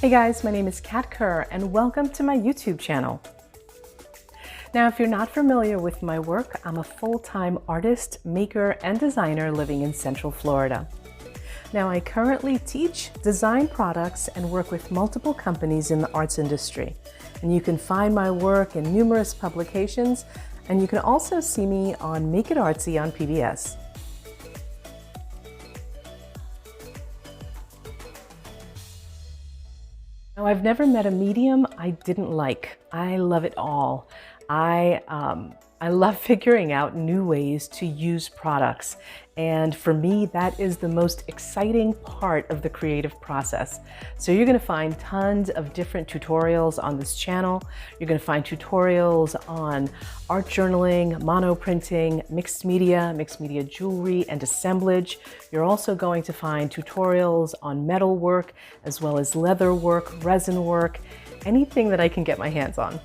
Hey guys, my name is Kerr and welcome to my YouTube channel. Now, if you're not familiar with my work, I'm a full-time artist, maker, and designer living in Central Florida. Now, I currently teach, design products, and work with multiple companies in the arts industry. And you can find my work in numerous publications, and you can also see me on Make It Artsy on PBS. Now, I've never met a medium I didn't like. I love it all. I love figuring out new ways to use products. And for me, that is the most exciting part of the creative process. So you're going to find tons of different tutorials on this channel. You're going to find tutorials on art journaling, mono printing, mixed media jewelry, and assemblage. You're also going to find tutorials on metal work, as well as leather work, resin work, anything that I can get my hands on.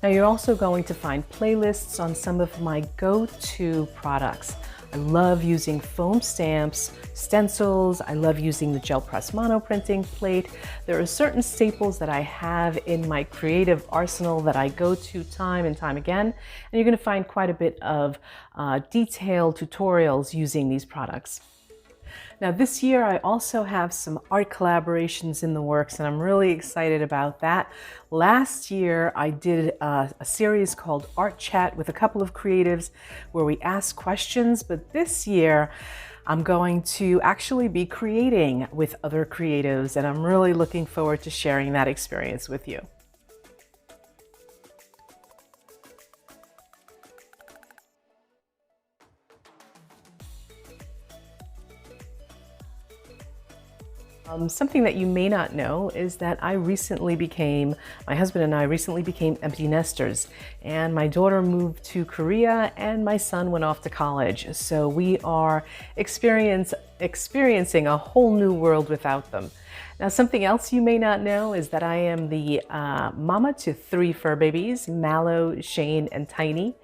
Now, you're also going to find playlists on some of my go-to products. I love using foam stamps, stencils. I love using the gel press mono printing plate. There are certain staples that I have in my creative arsenal that I go to time and time again. And you're going to find quite a bit of detailed tutorials using these products. Now, this year I also have some art collaborations in the works, and I'm really excited about that. Last year I did a series called Art Chat with a couple of creatives where we asked questions, but this year I'm going to actually be creating with other creatives, and I'm really looking forward to sharing that experience with you. Something that you may not know is that my husband and I recently became empty nesters, and my daughter moved to Korea and my son went off to college. So we are experiencing a whole new world without them. Now, something else you may not know is that I am the mama to 3 fur babies, Mallow, Shane, and Tiny.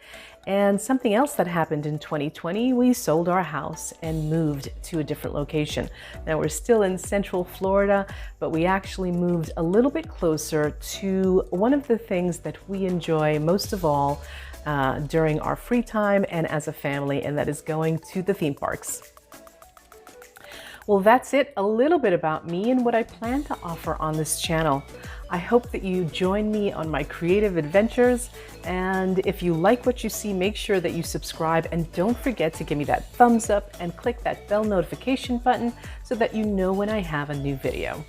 And something else that happened in 2020, we sold our house and moved to a different location. Now, we're still in Central Florida, but we actually moved a little bit closer to one of the things that we enjoy most of all during our free time and as a family, and that is going to the theme parks. Well, that's it, a little bit about me and what I plan to offer on this channel. I hope that you join me on my creative adventures, and if you like what you see, make sure that you subscribe, and don't forget to give me that thumbs up and click that bell notification button so that you know when I have a new video.